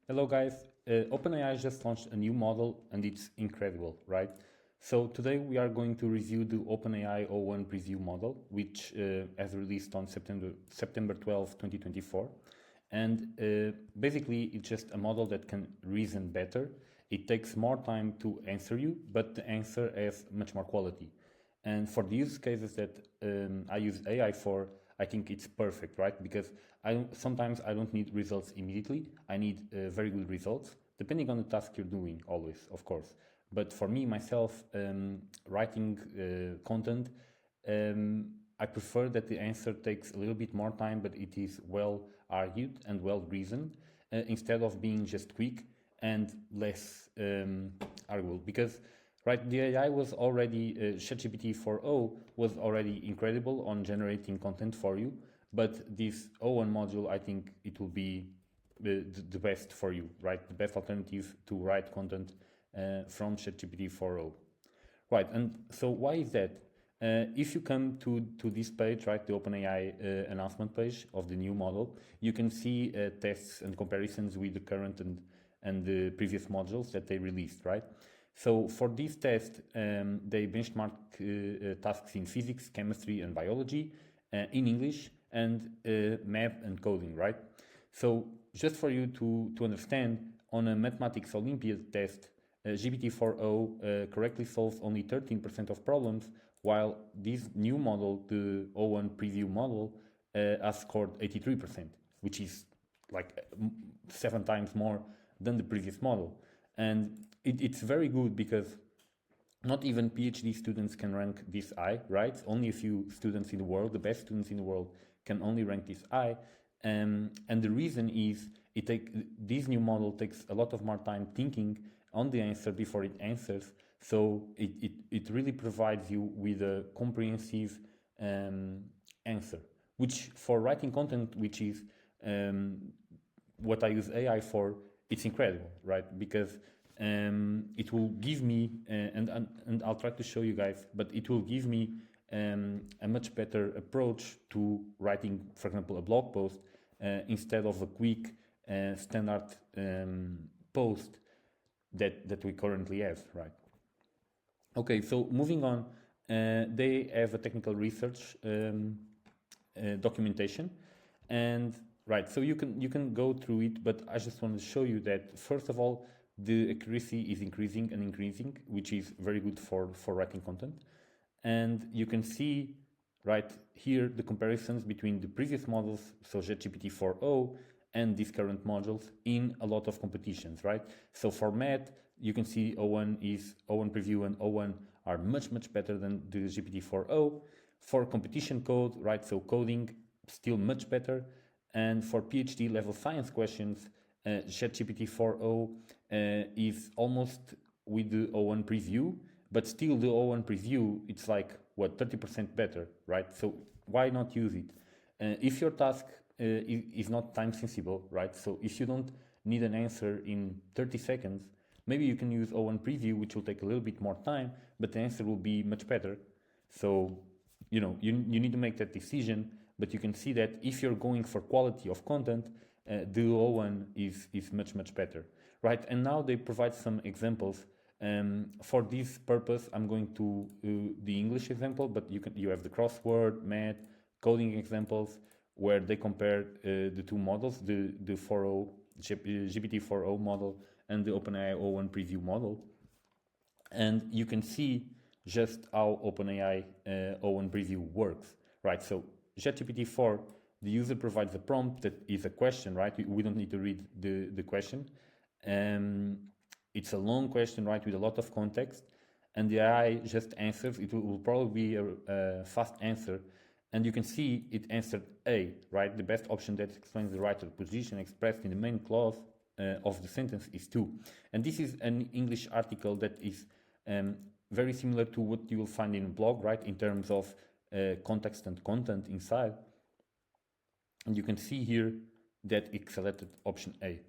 Hello guys, OpenAI just launched a new model and it's incredible, right? So today we are going to review the OpenAI O1 preview model, which has released on September 12, 2024. And basically it's just a model that can reason better. It takes more time to answer you, but the answer has much more quality. And for the use cases that I use AI for, I think it's perfect, right? Because sometimes I don't need results immediately. I need very good results, depending on the task you're doing, always, of course. But for me, myself, writing content, I prefer that the answer takes a little bit more time, but it is well argued and well reasoned, instead of being just quick and less arguable. Because right, the AI was already, ChatGPT 4.0 was already incredible on generating content for you, but this O1 module, I think it will be the best for you, right? The best alternative to write content from ChatGPT 4.0. Right, and so why is that? If you come to this page, right, the OpenAI announcement page of the new model, you can see tests and comparisons with the current and the previous modules that they released, right? So for this test, they benchmark tasks in physics, chemistry, and biology, in English, and math and coding, right? So just for you to understand, on a mathematics Olympiad test, GPT-4o correctly solves only 13% of problems, while this new model, the O1 preview model, has scored 83%, which is like 7 times more than the previous model. And it's very good because not even PhD students can rank this high, right? Only a few students in the world, the best students in the world, can only rank this high. And the reason is this new model takes a lot of more time thinking on the answer before it answers. So it really provides you with a comprehensive answer, which for writing content, which is what I use AI for, it's incredible, right? Because it will give me, and I'll try to show you guys, but it will give me a much better approach to writing, for example, a blog post, instead of a quick standard post that we currently have, right? Okay, so moving on, they have a technical research documentation, and right, so you can go through it, but I just want to show you that first of all, the accuracy is increasing and increasing, which is very good for writing content. And you can see right here the comparisons between the previous models, so ChatGPT 4.0 and these current modules in a lot of competitions, right? So for math, you can see O1 preview and O1 are much better than the GPT 4.0. For competition code, right, so coding, still much better. And for PhD level science questions, ChatGPT 4.0 is almost with the O1 preview, but still the O1 preview, it's like, what, 30% better, right? So why not use it? If your task is not time sensible, right? So if you don't need an answer in 30 seconds, maybe you can use O1 preview, which will take a little bit more time, but the answer will be much better. So, you need to make that decision, but you can see that if you're going for quality of content, the O1 is much better, right? And now they provide some examples. For this purpose, I'm going to the English example, but you have the crossword, math, coding examples, where they compare the two models, the 4.0 GPT 4.0 model and the OpenAI O1 preview model, and you can see just how OpenAI O1 preview works, right? So ChatGPT 4, the user provides a prompt that is a question, right? We don't need to read the question. It's a long question, right, with a lot of context, and the AI just answers. It will probably be a fast answer, and you can see it answered A, right? The best option that explains the right position expressed in the main clause of the sentence is 2. And this is an English article that is very similar to what you will find in a blog, right, in terms of context and content inside. And you can see here that it selected option A.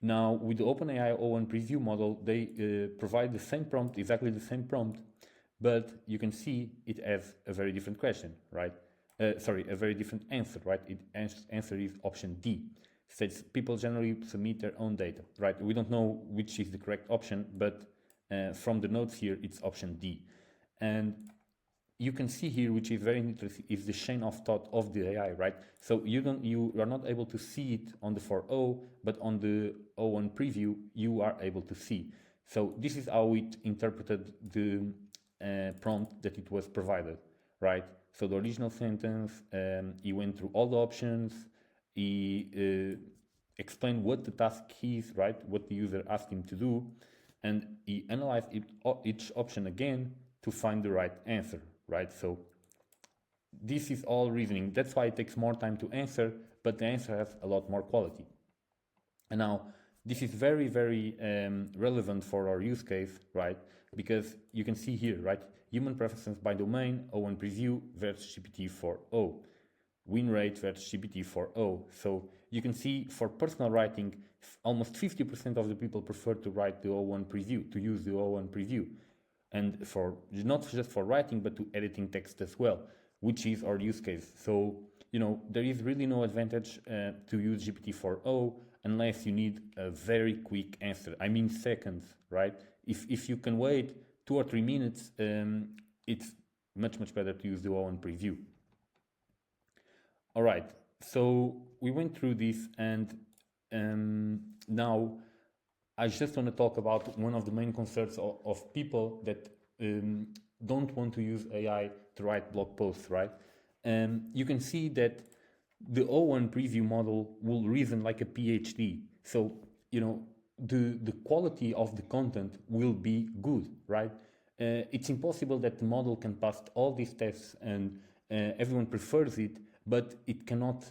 Now, with the OpenAI O1 preview model, they provide the same prompt, exactly the same prompt, but you can see it has a very different question, right? A very different answer, right? Answer is option D. states people generally submit their own data, right? We don't know which is the correct option, but from the notes here, it's option D. And you can see here, which is very interesting, is the chain of thought of the AI, right? So you are not able to see it on the 4.0, but on the O1 preview, you are able to see. So this is how it interpreted the prompt that it was provided, right? So the original sentence, he went through all the options, he explained what the task is, right? What the user asked him to do, and he analyzed each option again to find the right answer, right? So this is all reasoning. That's why it takes more time to answer, but the answer has a lot more quality. And now this is very, very relevant for our use case, right? Because you can see here, right? Human preferences by domain, O1 preview versus GPT-4o. Win rate versus GPT-4o. So you can see for personal writing, almost 50% of the people prefer to write the O1 preview, to use the O1 preview. And for not just for writing, but to editing text as well, which is our use case. So, there is really no advantage to use GPT-4o unless you need a very quick answer. I mean seconds, right? If you can wait 2 or 3 minutes, it's much, much better to use the O1 preview. All right, so we went through this, and now I just want to talk about one of the main concerns of people that don't want to use AI to write blog posts, right? You can see that the O1 preview model will reason like a PhD. So, the quality of the content will be good, right? It's impossible that the model can pass all these tests and everyone prefers it, but it cannot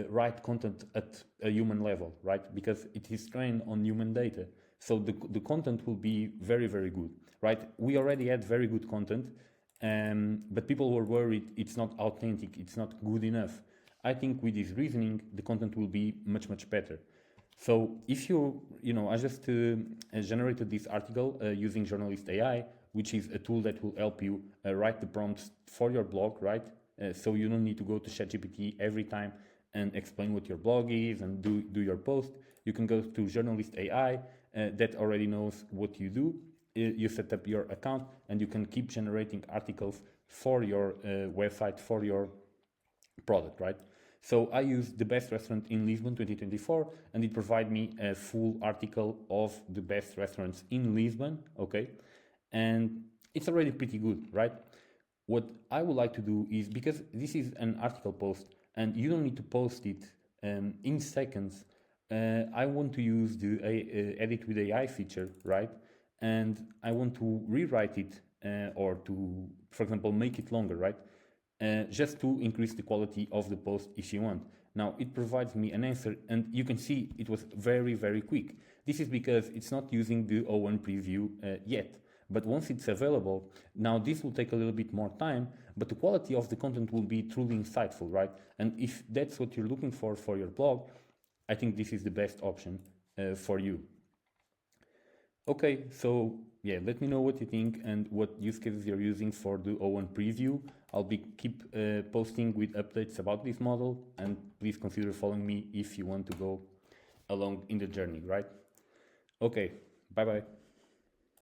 write content at a human level, right? Because it is trained on human data. So the content will be very, very good, right? We already had very good content, but people were worried it's not authentic, it's not good enough. I think with this reasoning, the content will be much, much better. So if I just generated this article using Journalist AI, which is a tool that will help you write the prompts for your blog, right? So you don't need to go to ChatGPT every time and explain what your blog is and do your post. You can go to Journalist AI that already knows what you do. You set up your account and you can keep generating articles for your website, for your product, right? So I use the best restaurant in Lisbon 2024, and it provides me a full article of the best restaurants in Lisbon, okay? And it's already pretty good, right? What I would like to do is, because this is an article post and you don't need to post it in seconds, I want to use the edit with AI feature, right? And I want to rewrite it or to, for example, make it longer, right? Just to increase the quality of the post if you want. Now it provides me an answer, and you can see it was very, very quick. This is because it's not using the O1 preview yet. But once it's available, now this will take a little bit more time, but the quality of the content will be truly insightful, right? And if that's what you're looking for your blog, I think this is the best option for you. Okay, so yeah, let me know what you think and what use cases you're using for the O1 preview. I'll keep posting with updates about this model, and please consider following me if you want to go along in the journey, right? Okay, bye-bye.